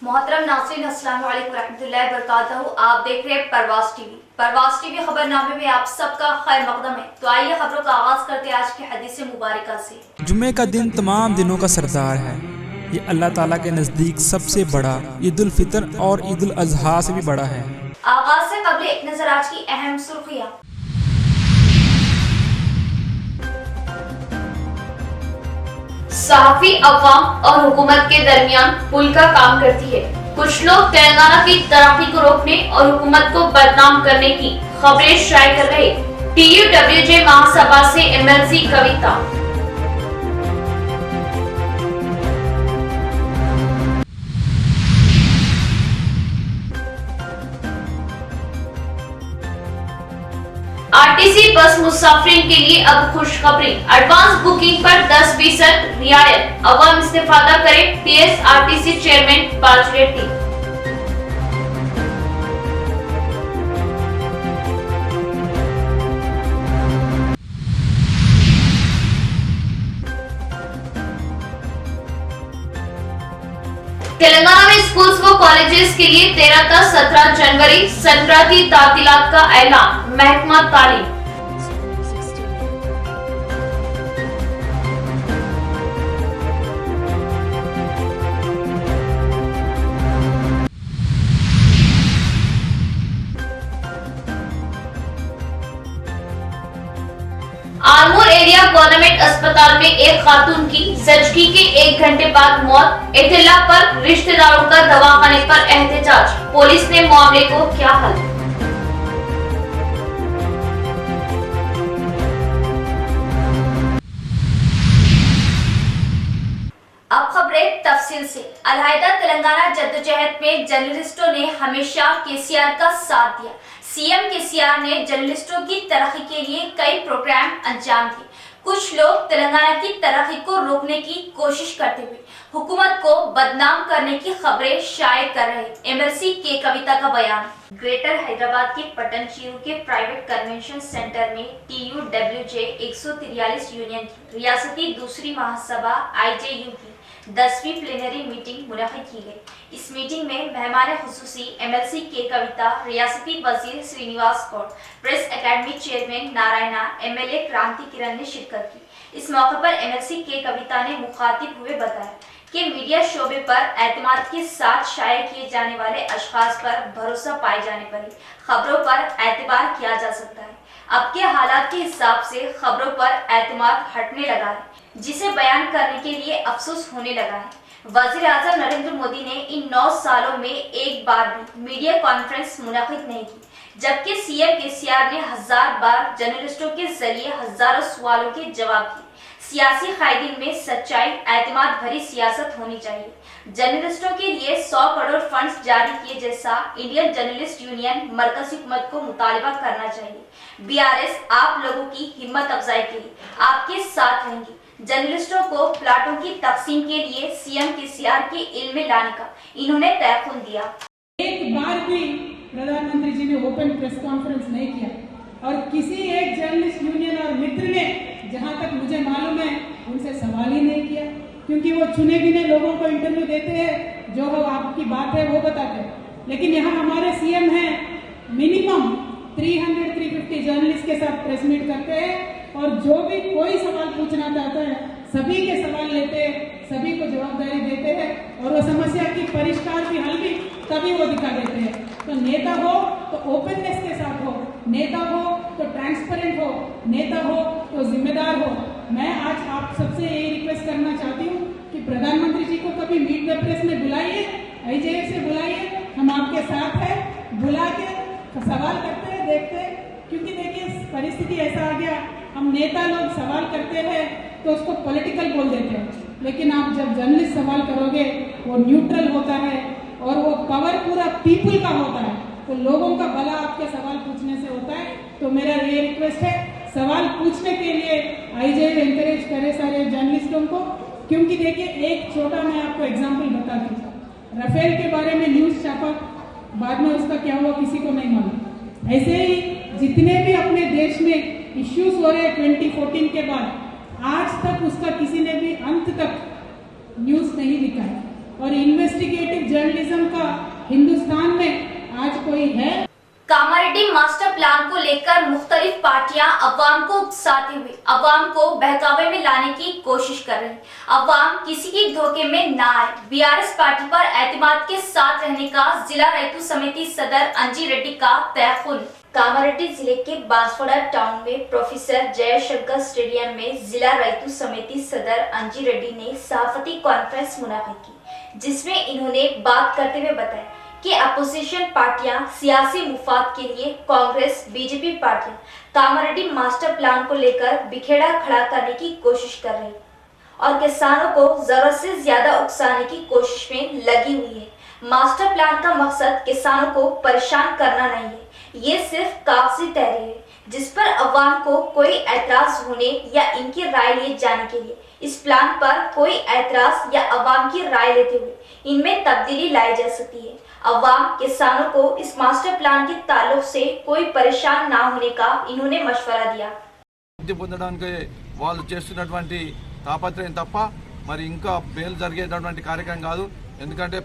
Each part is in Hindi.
मोहतरम नाज़रीन, अस्सलाम वालेकुम रहमतुल्लाहि व बरकातहू। आप देख रहे हैं परवाज़ टीवी। परवाज़ टीवी खबरनामे में आप सबका खैर मकदम है। तो आइए खबरों का आगाज करते हैं आज की हदीस मुबारका से। जुम्मे का दिन तमाम दिनों का सरदार है। ये अल्लाह ताला के नज़दीक सबसे बड़ा ईद उल फितर और ईद उल अज़हा से भी बड़ा है। आगाज से कबल एक नजर आज की अहम सुर्खियां। सहाफ़ी अवाम और हुकूमत के दरमियान पुल का काम करती है। कुछ लोग तेलंगाना की तरक्की को रोकने और हुकूमत को बदनाम करने की खबरें शाये कर रहे। TUWJ महासभा से MLC कविता। RTC बस मुसाफिरीन के लिए अब खुशखबरी। एडवांस बुकिंग पर 10% रियायत। अवाम इस्तेफादा करें। TSRTC चेयरमैन बाज रेड्डी। तेलंगाना में स्कूल्स व कॉलेजेस के लिए 13 से 17 जनवरी संक्रांति तातीलात का ऐलान। महकमा तालीम। आलमूर एरिया गवर्नमेंट अस्पताल में एक खातून की जचगी के 1 घंटे बाद मौत। इत्तला पर रिश्तेदारों का दवाखाने पर एहतजाज। पुलिस ने मामले को किया हल। अब खबरें तफसील से। अलहायदा तेलंगाना जद्दोजहद में जर्नलिस्टों ने हमेशा केसीआर का साथ दिया। CM केसीआर ने जर्नलिस्टों की तरक्की के लिए कई प्रोग्राम अंजाम दिए। कुछ लोग तेलंगाना की तरक्की को रोकने की कोशिश करते हुए हुकूमत को बदनाम करने की खबरें शाये कर रहे। MLC के कविता का बयान। ग्रेटर हैदराबाद के पटन चीरू के प्राइवेट कन्वेंशन सेंटर में TUWJ 143 यूनियन की रियासती दूसरी महासभा IJU की 10वीं प्लेनरी मीटिंग मुनक़िद की गई। इस मीटिंग में मेहमान खुसूसी MLC के कविता, रियासती वजीर Srinivas Goud, press academy chairman Narayana, MLA Kranti किरण ने शिरकत की। इस मौके पर MLC के कविता ने मुखातिब हुए बताया कि मीडिया शोबे पर एतमाद के साथ शाये किए जाने वाले अशखास पर भरोसा पाए जाने पर ही खबरों पर एतबार किया जा सकता है। अब के हालात के हिसाब से खबरों पर एतमाद हटने लगा है, जिसे बयान करने के लिए अफसोस होने लगा है। वज़ीर आज़म नरेंद्र मोदी ने इन 9 सालों में एक बार भी मीडिया कॉन्फ्रेंस मुनक़िद नहीं की, जबकि CM केसीआर ने 1000 बार जर्नलिस्टों के जरिए हजारों सवालों के जवाब दिए। सियासी कायदीन में सच्चाई, एतमाद भरी सियासत होनी चाहिए। जर्नलिस्टों के लिए 100 करोड़ फंड्स जारी किए जैसा इंडियन जर्नलिस्ट यूनियन मरकजी हुकूमत को मुतालबा करना चाहिए। BRS आप लोगों की हिम्मत अफजाई के लिए आपके साथ रहेंगी। जर्नलिस्टों को प्लाटों की तकसीम के लिए CM केसीआर के इल्म में लाने का इन्होंने तयखुन दिया। एक बार भी प्रधानमंत्री जी ने ओपन प्रेस कॉन्फ्रेंस नहीं किया और किसी एक जर्नलिस्ट यूनियन और मित्र ने, जहां तक मुझे मालूम है, उनसे सवाल ही नहीं किया, क्योंकि वो चुने गिने लोगों को इंटरव्यू देते हैं, जो हो आपकी बात है वो बताते हैं। लेकिन यहाँ हमारे CM हैं, मिनिमम 300-350 जर्नलिस्ट के साथ प्रेस मीट करते हैं और जो भी कोई सवाल पूछना चाहता है सभी के सवाल लेते हैं, सभी को जवाबदारी देते हैं और वो समस्या की परिष्कार की हल भी तभी वो दिखा देते हैं। तो नेता हो तो ओपननेस के साथ हो, नेता हो तो ट्रांसपेरेंट हो, नेता हो तो जिम्मेदार हो। मैं आज आप सबसे यही रिक्वेस्ट करना चाहती हूँ कि प्रधानमंत्री जी को कभी मीट द प्रेस में बुलाइए, IJF से बुलाइए, हम आपके साथ हैं, बुला के सवाल करते हैं, देखते हैं। क्योंकि देखिए परिस्थिति ऐसा आ गया, हम नेता लोग सवाल करते हैं तो उसको पॉलिटिकल बोल देते हैं, लेकिन आप जब जर्नलिस्ट सवाल करोगे वो न्यूट्रल होता है और वो पावर पूरा पीपल का होता है, तो लोगों का भला आपके सवाल पूछने से होता है। तो मेरा ये रिक्वेस्ट है, सवाल पूछने के लिए IJF एनकरेज करे सारे जर्नलिस्टों को। क्योंकि देखिए एक छोटा मैं आपको एग्जाम्पल बताती हूँ। राफेल के बारे में न्यूज छापा, बाद में उसका क्या हुआ किसी को नहीं मालूम। ऐसे ही जितने भी अपने देश में इश्यूज हो रहे हैं 2014 के बाद, आज तक उसका किसी ने भी अंत तक न्यूज नहीं दिखाया। और इन्वेस्टिगेटिव जर्नलिज्म है। कामारेड्डी मास्टर प्लान को लेकर मुख्तलिफ पार्टियां अवाम को उकसाते हुए अवाम को बहकावे में लाने की कोशिश कर रही। अवाम किसी की धोखे में ना आए, बीआरएस पार्टी पर एतमाद के साथ रहने का जिला रैतू समिति सदर अंजी रेड्डी का तयक़ुन। कामारेड्डी जिले के बांसवाड़ा टाउन में प्रोफेसर जयशंकर स्टेडियम में जिला रैतू समिति सदर अंजी रेड्डी ने सहाफती कॉन्फ्रेंस मुनाकिद की, जिसमें इन्होंने बात करते हुए बताया कि अपोजिशन पार्टियां सियासी मुफाद के लिए कांग्रेस बीजेपी पार्टियां कामारेड्डी मास्टर प्लान को लेकर बिखेड़ा खड़ा करने की कोशिश कर रही और किसानों को जरूरत से ज्यादा उकसाने की कोशिश में लगी हुई है। मास्टर प्लान का मकसद किसानों को परेशान करना नहीं है, ये सिर्फ कागजी तहरीर है जिस पर अवाम को कोई एतराज होने या इनकी राय लिए जाने के लिए इस प्लान पर कोई एतराज या अवाम की राय लेते हुए इनमें तब्दीली लाई जा सकती है। अवाम किसानों को इस मास्टर प्लान के ताल्लुक से कोई परेशान ना होने का इन्होंने मशवरा दिया। పొందడానికి వాళ్ళు చేస్తున్నటువంటి తాపత్రయం తప్ప మరి ఇంకా బేల్ జరిగేటటువంటి కార్యక్రమం కాదు। ఎందుకంటే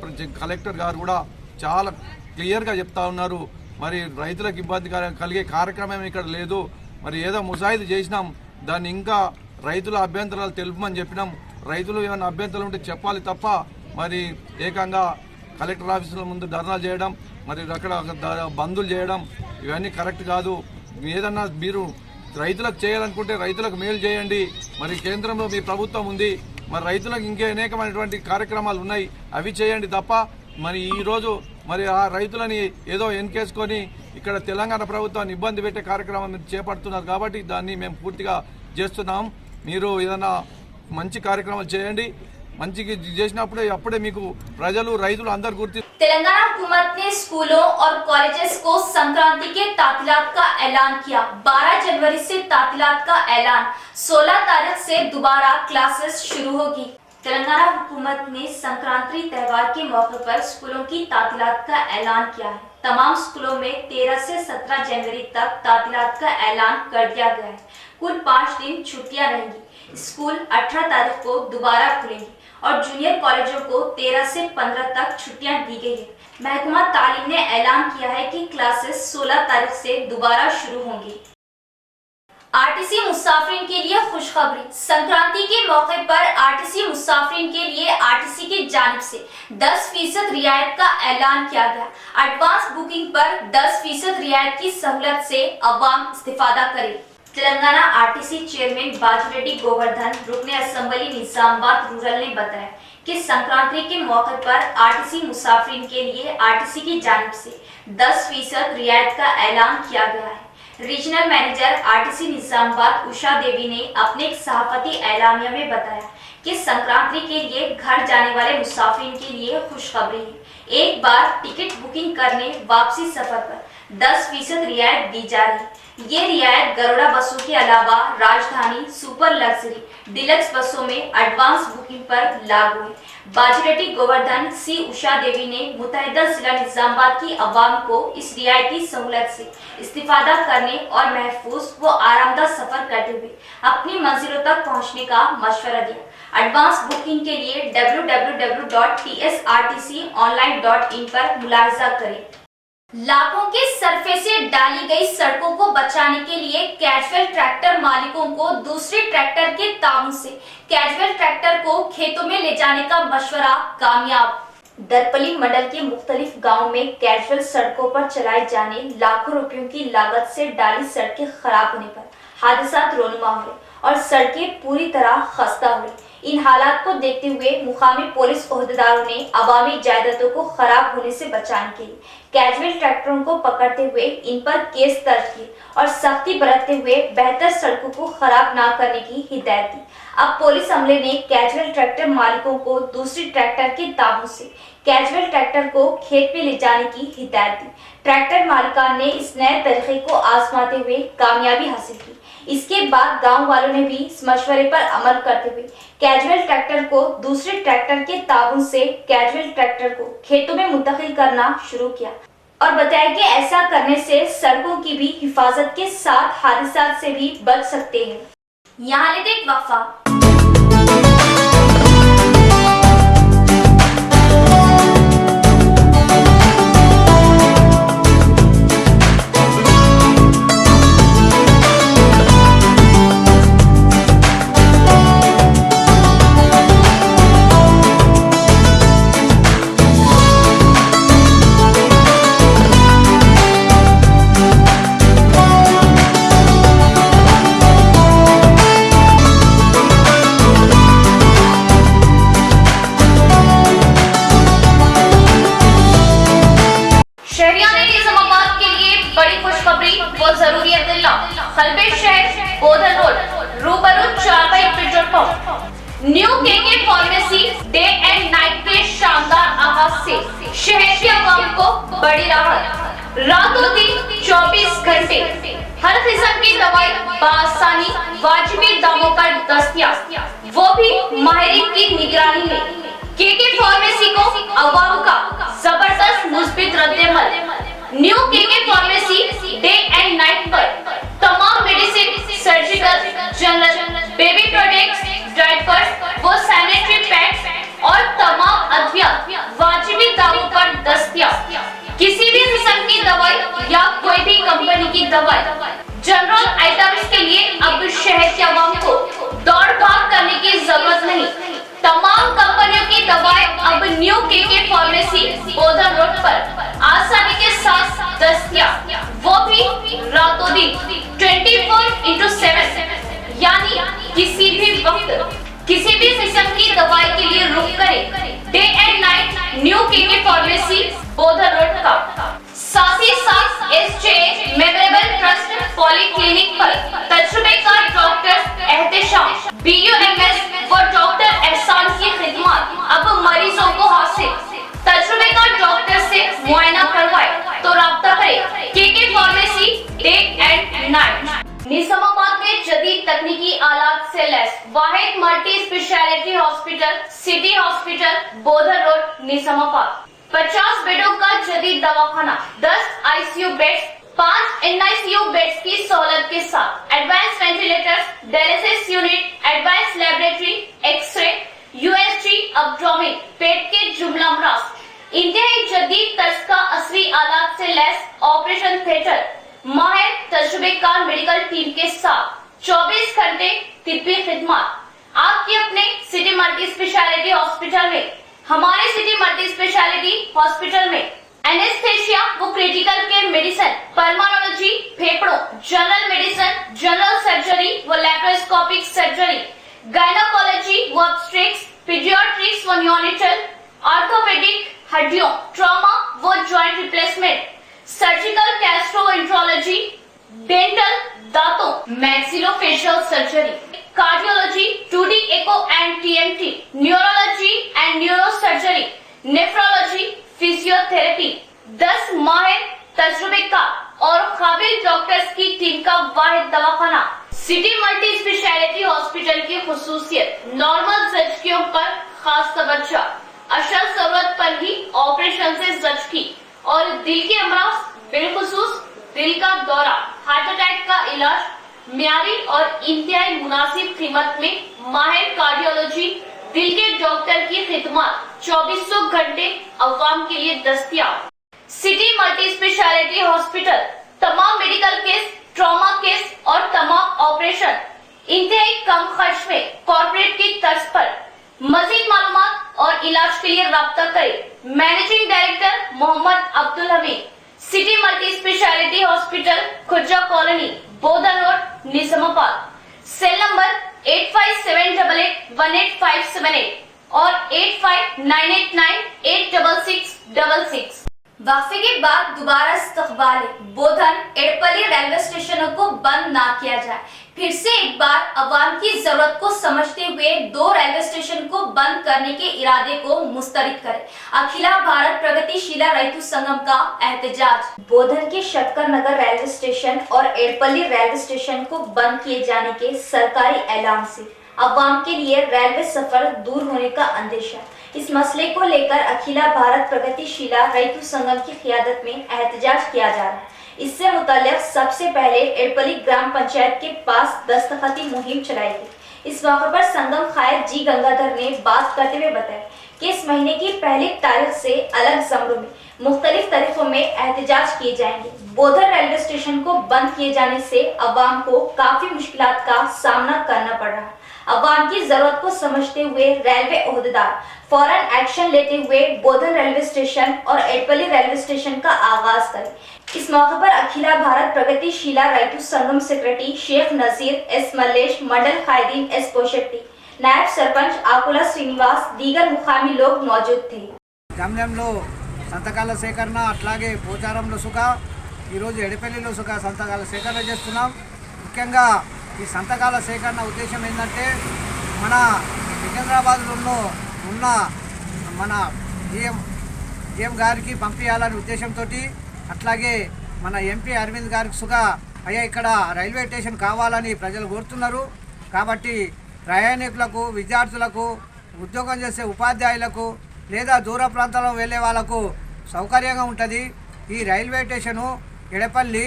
కలెక్టర్ గారు కూడా చాలా క్లియర్గా చెప్తా ఉన్నారు, మరి రైతులకు ఇబ్బంది కలిగే కార్యక్రమం ఇక్కడ లేదు। మరి ఏదో ముసాయిదా చేసినాం, దాన్ని ఇంకా రైతుల అభ్యంతరాలు తెలుపమని చెప్పినాం। రైతులు ఏమైనా అభ్యంతరాలు ఉంటే చెప్పాలి తప్ప మరి ఏకంగా కలెక్టర్ ఆఫీసుల ముందు ధర్నాలు చేయడం, మరి అక్కడ బందులు చేయడం ఇవన్నీ కరెక్ట్ కాదు। ఏదన్నా మీరు రైతులకు చేయాలనుకుంటే రైతులకు మేలు చేయండి। మరి కేంద్రంలో మీ ప్రభుత్వం ఉంది, మరి రైతులకు ఇంకే అనేకమైనటువంటి కార్యక్రమాలు ఉన్నాయి, అవి చేయండి తప్ప మరి ఈరోజు మరి ఆ రైతులని ఏదో ఎన్కేసుకొని ఇక్కడ తెలంగాణ ప్రభుత్వాన్ని ఇబ్బంది పెట్టే కార్యక్రమం చేపడుతున్నారు కాబట్టి దాన్ని మేము పూర్తిగా చేస్తున్నాం। మీరు ఏదైనా మంచి కార్యక్రమాలు చేయండి, మంచిగా చేసినప్పుడే అప్పుడే మీకు ప్రజలు రైతులు అందరు గుర్తి। तेलंगाना हुकूमत ने स्कूलों और कॉलेजेस को संक्रांति के तातीलात का ऐलान किया। 12 जनवरी से तातीलात का ऐलान, 16 तारीख से दोबारा क्लासेस शुरू होगी। तेलंगाना हुकूमत ने संक्रांति त्यौहार के मौके पर स्कूलों की तातीलात का ऐलान किया है। तमाम स्कूलों में 13 से 17 जनवरी तक तातीलात का ऐलान कर दिया गया है। कुल 5 दिन छुट्टियां रहेंगी। स्कूल 18 तारीख को दोबारा खुलेंगे और जूनियर कॉलेजों को 13 से 15 तक छुट्टियां दी गई है। महकमा तालीम ने ऐलान किया है कि क्लासेस 16 तारीख से दोबारा शुरू होंगी। आरटीसी मुसाफिरीन के लिए खुशखबरी। संक्रांति के मौके पर आरटीसी मुसाफिरीन के लिए आरटीसी की जानिब से 10% रियायत का ऐलान किया गया। एडवांस बुकिंग पर 10% रियायत की सहूलत से अवाम इस्तेफादा करे। तेलंगाना आरटीसी चेयरमैन बाजूरेड्डी गोवर्धन रुकने असेंबली निजामाबाद रूरल ने बताया कि संक्रांति के मौके पर आरटीसी मुसाफिरीन के लिए आरटीसी की जानिब से 10% रियायत का ऐलान किया गया है। Regional manager RTC Nizamabad Usha देवी ने अपने एक सहाफती ऐलानिया में बताया कि संक्रांति के लिए घर जाने वाले मुसाफिरीन के लिए खुशखबरी है। एक बार टिकट बुकिंग करने वापसी सफर पर 10% रियायत दी जा रही है। ये रियायत गरुड़ा बसों के अलावा राजधानी, सुपर लग्जरी, डिलक्स बसों में एडवांस बुकिंग पर लागू है। बाजूरेड्डी गोवर्धन सी उषा देवी ने मुतहदा जिला निजामाबाद की अवाम को इस रियायती सहूलत से इस्तिफादा करने और महफूज व आरामदा सफर करते हुए अपनी मंजिलों तक पहुंचने का मशवरा दिया। एडवांस बुकिंग के लिए www.tsrtconline.in पर मुलाहिजा करें। लाखों के सरफे से डाली गई सड़कों को बचाने के लिए कैजुअल ट्रैक्टर मालिकों को दूसरे ट्रैक्टर के ताउन से कैजुअल ट्रैक्टर को खेतों में ले जाने का मशवरा कामयाब। दरपली मंडल के मुख्तलिफ गाँव में कैजुअल सड़कों पर चलाए जाने लाखों रुपयों की लागत से डाली सड़कें खराब होने पर हादसात रोनुमा हो रहे और सड़कें पूरी तरह खस्ता हो रही। इन हालात को देखते हुए मुकामी पुलिस ओहदेदारों ने अवामी जायदादों को खराब होने से बचाने के लिए कैजुअल ट्रैक्टरों को पकड़ते हुए इन पर केस दर्ज किए और सख्ती बरतते हुए बेहतर सड़कों को खराब ना करने की हिदायत दी। अब पुलिस अमले ने कैजुअल ट्रैक्टर मालिकों को दूसरी ट्रैक्टर के ताबू से कैजुअल ट्रैक्टर को खेत में ले जाने की हिदायत दी। ट्रैक्टर मालिकान ने इस नए तरीके को आजमाते हुए कामयाबी हासिल की। इसके बाद गांव वालों ने भी इस मशवरे पर अमल करते हुए कैजुअल ट्रैक्टर को दूसरे ट्रैक्टर के ताबून से कैजुअल ट्रैक्टर को खेतों में मुंतकिल करना शुरू किया और बताया कि ऐसा करने से सड़कों की भी हिफाजत के साथ हादसा से भी बच सकते हैं। यहाँ लेते एक वक्फा। व जरूरियतिल्ला हलबे शहर बोधन रोड रूबरू चारपाई petrol pump new KK pharmacy day and night के शानदार आगाज से शहर के आवाम को बड़ी राहत। रातों दिन 24 घंटे हर किस्म की दवाई बआसानी वाजिबी दामों पर दस्तयाब, वो भी माहिरीन की निगरानी में। केके फार्मेसी को अवाम का जबरदस्त मुस्बित रद्देमल। New KK pharmacy day and night पर तमाम medicine, surgical, general, baby products, diapers व सैनिटरी पैड्स और तमाम अद्वियात वाजिबी दामों पर दस्तयाब। किसी भी किस्म की दवाई या कोई भी कंपनी की दवाई, जनरल आइटम्स के लिए अब शहर के अवाम को दौड़ भाग करने की जरूरत नहीं। तमाम कंपनियों की दवाएं अब new KK pharmacy Bodhan road पर आसानी के साथ दस्तयाब, वो भी रातों दिन 24/7, यानी किसी भी वक्त किसी भी किस्म की दवाई के लिए रुक करें day and night new KK pharmacy Bodhan road का। साथ ही साथ एसजे मेमोरेबल ट्रस्ट पॉलीक्लिनिक पर तजुर्बेकार डॉक्टर एहतेशाम, बीयूएमएस व डॉक्टर एहसान की खिदमत अब मरीजों को हासिल। तजुर्बेकार डॉक्टर से मुआयना करवाए तो राब्ता करें KK pharmacy day and night. Nizamabad में जदीद तकनीकी आलात से लैस वाहिद multi specialty hospital city hospital Bodhan road Nizamabad. 50 बेडों का जदीद दवाखाना, 10 आईसीयू बेड्स, 5 एनआईसीयू बेड्स की सहूलत के साथ advance ventilators, dialysis unit, advance laboratory, x ray, USG, abdomen, पेट के जुमला अमराज, इंतहाई जदीद तर्ज का असली आलात से लैस ऑपरेशन थिएटर, माहिर तजुर्बेकार मेडिकल टीम के साथ 24 घंटे तिब्बी खिदमत। आपके अपने सिटी मल्टी स्पेशलिटी हॉस्पिटल में, हमारे सिटी मल्टी स्पेशलिटी हॉस्पिटल में एनेस्थेशिया व क्रिटिकल केयर मेडिसिन, पल्मोनोलॉजी, फेफड़ों, जनरल मेडिसिन, जनरल सर्जरी व लैप्रोस्कोपिक सर्जरी, गायनोकोलॉजी व ऑब्स्टेट्रिक्स, पीडियाट्रिक्स व न्यूनेटल, ऑर्थोपेडिक, हड्डियों, ट्रॉमा व joint replacement, surgical gastroenterology, dental, दांतों, maxillofacial surgery, cardiology, 2D echo and TMT, neurology and neurosurgery, nephrology, physiotherapy, 10 माहिर तजुर्बेकार और काबिल डॉक्टर्स की टीम का वाहिद दवाखाना। सिटी मल्टी स्पेशलिटी हॉस्पिटल की खुसूसियत नॉर्मल जचकियों पर खास तवज्जो, अशल जरूरत पर ही ऑपरेशन से जचकी और दिल के अमराज, बिलखुसूस दिल का दौरा, हार्ट अटैक का इलाज म्यारी और इंतहाई मुनासिब कीमत में माहिर कार्डियोलॉजी, दिल के डॉक्टर की खिदमत 24 घंटे अवाम के लिए दस्तयाब। सिटी मल्टी स्पेशलिटी हॉस्पिटल तमाम मेडिकल केस, ट्रॉमा केस और तमाम ऑपरेशन इंतहाई कम खर्च में कॉर्पोरेट की तर्ज पर। मजीद मालूमात और इलाज के लिए राब्ता करें managing director Mohammed Abdul Hameed, city multi specialty hospital, Khurja colony, Bodhan road, Nizamabad. Cell number 8578818578 और 8598986666। वक्फे के बाद दोबारा इस्तकबाल बोधन एड़पल्ली रेलवे स्टेशनों को बंद ना किया जाए। फिर से एक बार अवाम की जरूरत को समझते हुए 2 रेलवे स्टेशन को बंद करने के इरादे को मुस्तरद करे अखिला भारत प्रगतिशीला रैतु संगम का एहतजाज। बोधन के शक्कर नगर रेलवे स्टेशन और एड़पल्ली रेलवे स्टेशन को बंद किए जाने के सरकारी ऐलान से अवाम के लिए रेलवे सफर दूर होने का अंदेशा। इस मसले को लेकर अखिला भारत प्रगतिशीला रैतु संगम की क़ियादत में एहतजाज किया जा रहा है। इससे मुताल्लिक़ सबसे पहले एड़पल्ली ग्राम पंचायत के पास दस्तखती मुहिम चलाई गई। इस मौके पर संगम खायर जी गंगाधर ने बात करते हुए बताया कि इस महीने की पहली तारीख से अलग ज़मरों में मुख्तलिफ तरीकों में एहतजाज किए जाएंगे। बोधन रेलवे स्टेशन को बंद किए जाने से अवाम को काफी मुश्किलात का सामना करना पड़ रहा है। अवाम की जरूरत को समझते हुए रेलवे ओहदेदार फौरन एक्शन लेते हुए बोधन रेलवे स्टेशन और एड़पल्ली रेलवे स्टेशन का आगाज करें। इस मौके पर अखिला भारत प्रगतिशीला रैतु संगम सेक्रेटरी शेख नजीर एस मल्लेश, मंडल कायदीन एस पोशेट्टी, नायब सरपंच आकुला श्रीनिवास, दीगर मुकामी लोग मौजूद थे। జమ్యంలో సంతకాల సేకరణ అట్లాగే పోచారంలో సుఖ ఈరోజు ఎడపల్లిలో సంతకాల సేకరణ చేస్తున్నాం. ముఖ్యంగా ఈ సంతకాల సేకరణ ఉద్దేశం ఏంటంటే మన సికింద్రాబాద్లో ఉన్న మన జీఎం గారికి పంపించాలనే ఉద్దేశంతో, అట్లాగే మన ఎంపీ అరవింద్ గారికి అయ్యా ఇక్కడ రైల్వే స్టేషన్ కావాలని ప్రజలు కోరుతున్నారు. కాబట్టి ప్రయాణికులకు, విద్యార్థులకు, ఉద్యోగం చేసే ఉపాధ్యాయులకు లేదా దూర ప్రాంతాల్లో వెళ్ళే వాళ్ళకు సౌకర్యంగా ఉంటుంది. ఈ రైల్వే స్టేషను ఎడపల్లి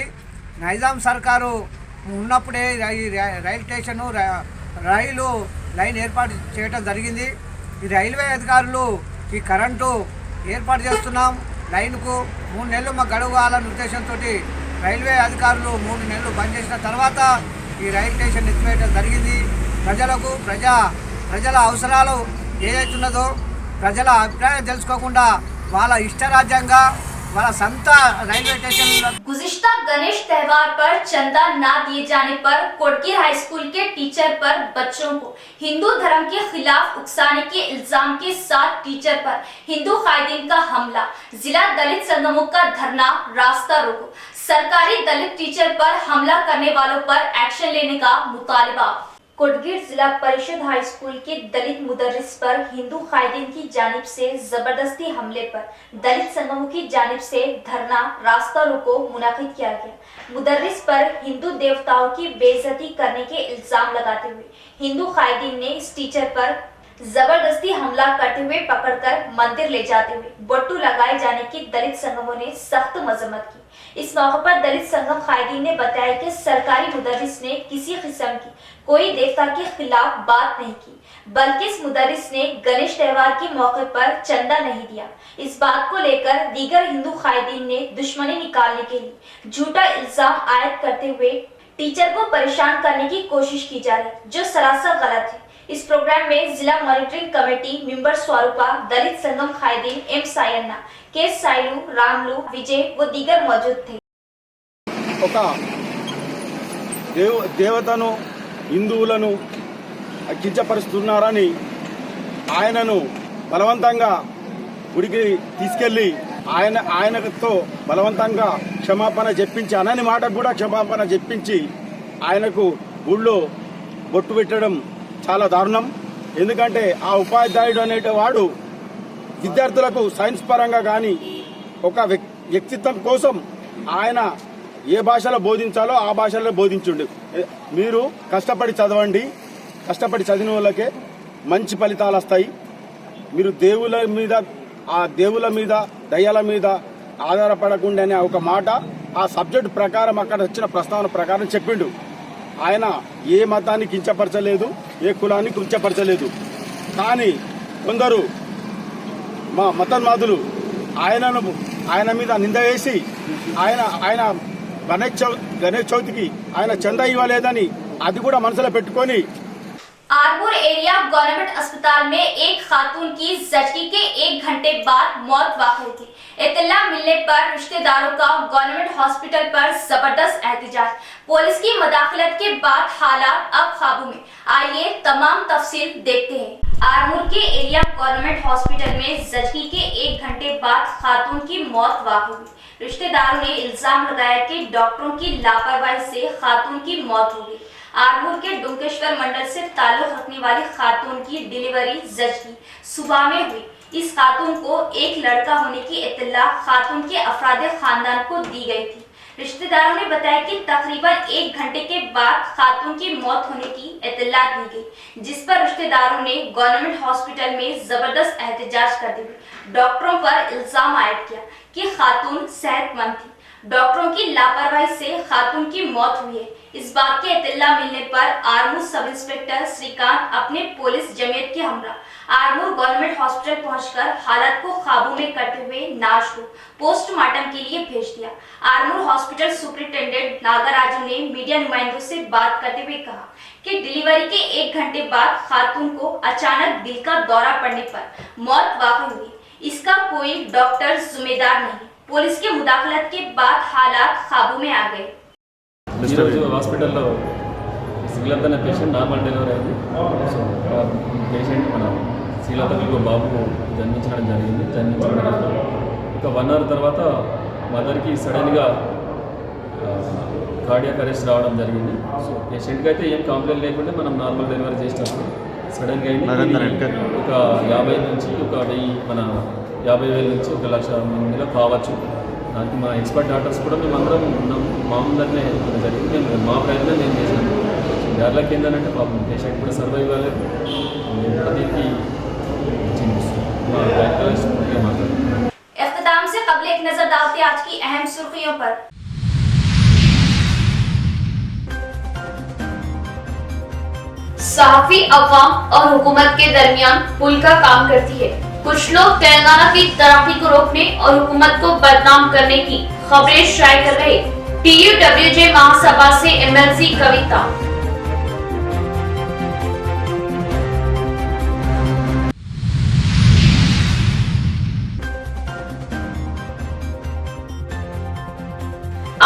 నైజాం సర్కారు ఉన్నప్పుడే ఈ రైల్ స్టేషను రైలు లైన్ ఏర్పాటు చేయడం జరిగింది. ఈ రైల్వే అధికారులు ఈ కరెంటు ఏర్పాటు చేస్తున్నాం లైన్కు 3 నెలలు మాకు గడువు కావాలనే ఉద్దేశంతో రైల్వే అధికారులు 3 నెలలు బంద్ చేసిన తర్వాత ఈ రైల్ స్టేషన్ ఎత్తివేయడం జరిగింది. ప్రజలకు ప్రజల అవసరాలు ఏదైతున్నదో ప్రజల అభిప్రాయం తెలుసుకోకుండా వాళ్ళ ఇష్టరాజ్యంగా వాళ్ళ సంత రైల్వే स्टेशन। गुज़िश्ता गणेश त्यौहार पर चंदा ना दिए जाने पर कोटगीर हाई स्कूल के टीचर पर बच्चों को हिंदू धर्म के खिलाफ उकसाने के इल्जाम के साथ टीचर पर हिंदू कायदीन का हमला, जिला दलित संगमों का धरना, रास्ता रोको, सरकारी दलित टीचर पर हमला करने वालों पर एक्शन लेने का मुतालबा। कोटगीर जिला परिषद हाई स्कूल के दलित मुदर्रिस पर हिंदू कायदीन की जानिब से जबरदस्ती हमले पर दलित संगमों की जानिब से धरना, रास्ता रोको मुनाकिद किया गया। मुदर्रिस पर हिंदू देवताओं की बेइज्जती करने के इल्जाम लगाते हुए हिंदू कायदीन ने इस टीचर पर जबरदस्ती हमला करते हुए पकड़कर मंदिर ले जाते हुए बट्टू लगाए जाने की दलित संगमों ने सख्त मजम्मत की। इस मौके पर दलित संगम कायदीन ने बताया कि सरकारी मुदर्रिस ने किसी किस्म की कोई देवता के खिलाफ बात नहीं की, बल्कि इस मुदर्रिस ने गणेश त्यौहार के मौके पर चंदा नहीं दिया। इस बात को लेकर दीगर हिंदू कायदीन ने दुश्मनी निकालने के लिए झूठा इल्जाम आयद करते हुए टीचर को परेशान करने की कोशिश की जा रही, जो सरासर गलत है। इस प्रोग्राम में जिला मॉनिटरिंग कमेटी मेंबर स्वरूपा, दलित संगम कायदीन एम सायन्ना, के साइलू, रामलू, विजय व दीगर मौजूद थे। దేవతను హిందువులను కించపరుస్తున్నారని ఆయనను బలవంతంగా గుడికి తీసుకెళ్లి ఆయనతో బలవంతంగా క్షమాపణ చెప్పించి అనని మాటకు కూడా క్షమాపణ చెప్పించి ఆయనకు గుళ్ళో బొట్టు పెట్టడం చాలా దారుణం. ఎందుకంటే ఆ ఉపాధ్యాయుడు అనేవాడు విద్యార్థులకు సైన్స్ పరంగా కానీ ఒక వ్యక్తిత్వం కోసం ఆయన ఏ భాషలో బోధించాలో ఆ భాషలో బోధించుండు. మీరు కష్టపడి చదవండి, కష్టపడి చదివిన వాళ్ళకే మంచి ఫలితాలు వస్తాయి. మీరు ఆ దేవుల మీద దయ్యాల మీద ఆధారపడకుండా అనే ఒక మాట ఆ సబ్జెక్టు ప్రకారం అక్కడ వచ్చిన ప్రస్తావన ప్రకారం చెప్పిండు. ఆయన ఏ మతాన్ని కించపరచలేదు, ఏ కులాన్ని కించపరచలేదు. కానీ కొందరు మా మతోన్మాదులు ఆయన మీద నింద వేసి ఆయన గణేష్ చవితికి ఆయన చందా ఇవ్వలేదని అది కూడా మనసులో పెట్టుకొని आरमूर एरिया गवर्नमेंट अस्पताल में एक खातून की जचकी के 1 घंटे बाद मौत वाकई थी। इत्तला मिलने पर रिश्तेदारों का गवर्नमेंट हॉस्पिटल पर जबरदस्त एहतजाज, पुलिस की मदाखलत के बाद हालात अब काबू में। आइए तमाम तफसील देखते हैं। आरमूर के एरिया गवर्नमेंट हॉस्पिटल में जचकी के 1 घंटे बाद खातून की मौत वाकई हुई। रिश्तेदारों ने इल्जाम लगाया कि डॉक्टरों की लापरवाही से खातून की मौत हो गई। आरमूर के डुंकेश्वर मंडल से ताल्लुक रखने वाली खातून की डिलीवरी जचकी सुबह में हुई। इस खातून को एक लड़का होने की इत्तला खातून के अफरादे खानदान को दी गई थी। रिश्तेदारों ने बताया कि तकरीबन 1 घंटे के बाद खातून की मौत होने की इत्तला दी गई, जिस पर रिश्तेदारों ने गवर्नमेंट हॉस्पिटल में जबरदस्त एहतजाज करते हुए डॉक्टरों पर इल्जाम आयद किया कि खातून सेहतमंद थी। डॉक्टरों की लापरवाही से खातून की मौत हुई है। इस बात की इत्तला मिलने पर आरमूर सब इंस्पेक्टर श्रीकांत अपने पुलिस जमीयत के हमरा आरमूर गवर्नमेंट हॉस्पिटल पहुंचकर हालत को काबू में करते हुए नाश को पोस्टमार्टम के लिए भेज दिया। आरमूर हॉस्पिटल सुपरिटेंडेंट नागराजू ने मीडिया नुमाइंदों से बात करते हुए कहा कि डिलीवरी के 1 घंटे बाद खातून को अचानक दिल का दौरा पड़ने पर मौत वाकई हुई। इसका कोई डॉक्टर जिम्मेदार नहीं। पुलिस के मुदाखलत के बाद हालात काबू में आ गए। ఈరోజు హాస్పిటల్లో శ్రీలత అనే పేషెంట్ నార్మల్ డెలివరీ అయింది. సో పేషెంట్ మన శ్రీలతకు బాబుకు జన్మించడం జరిగింది. జన్మించిన ఒక 1 అవర్ తర్వాత మదర్కి సడన్గా కార్డియాక్ అరెస్ట్ రావడం జరిగింది. సో పేషెంట్కి అయితే ఏం కంప్లైంట్ లేకుండా మనం నార్మల్ డెలివరీ చేసినప్పుడు సడన్గా అయింది. ఒక 50 నుంచి ఒక 1000 మన 50,000 నుంచి 1,00,000 మందిలో కావచ్చు. దానికి మా ఎక్స్పర్ట్ డాక్టర్స్ కూడా మేము అందరం ఉన్నాం. మా ముందరనే జరిగింది. మేము మా ప్రయత్నం నేను చేశాను. దారిలోకి ఏంటంటే పాపం పేషెంట్ కూడా సర్వైవ్ అవ్వలేదు. దీనికి మా ప్రయత్నాలు మాట్లాడుతున్నాం. इख्तिताम से कबल एक नजर डालते आज की अहम सुर्खियों पर। सहाफी अवाम और हुकूमत के दरमियान पुल का काम करती है। कुछ लोग तेलंगाना की तरक्की को रोकने और हुकूमत को बदनाम करने की खबरें शाये कर रहे। TUWJ महासभा से MLC कविता।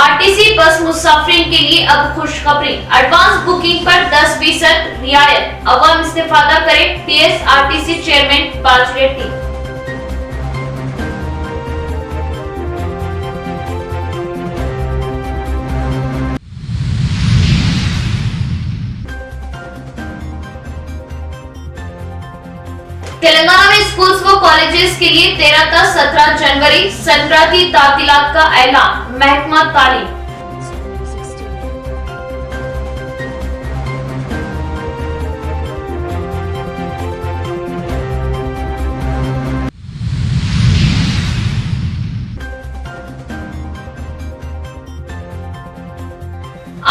आरटीसी बस मुसाफिरीन के लिए अब खुशखबरी। एडवांस बुकिंग पर 10% रियायत। अवाम इस्तेफादा करें TSRTC चेयरमैन बाजरेड्डी। तेलंगाना में स्कूल्स व कॉलेजेस के लिए 13 से 17 जनवरी संक्रांति तातीलात का ऐलान। महकमा तालीम।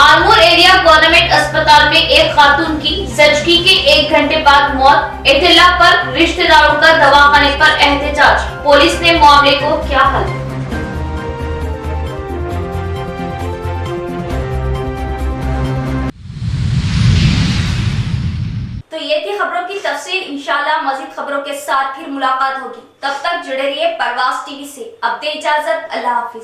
आलमूर एरिया गवर्नमेंट अस्पताल में एक खातून की जचगी के 1 घंटे बाद मौत। इत्तला पर रिश्तेदारों का दवाखाने पर एहतजाज। पुलिस ने मामले को किया हल। तो ये थी खबरों की तफसील। इंशाल्लाह मजीद खबरों के साथ फिर मुलाकात होगी। तब तक जुड़े रहिए परवास टीवी से। अब दे इजाजत। अल्लाह हाफिज।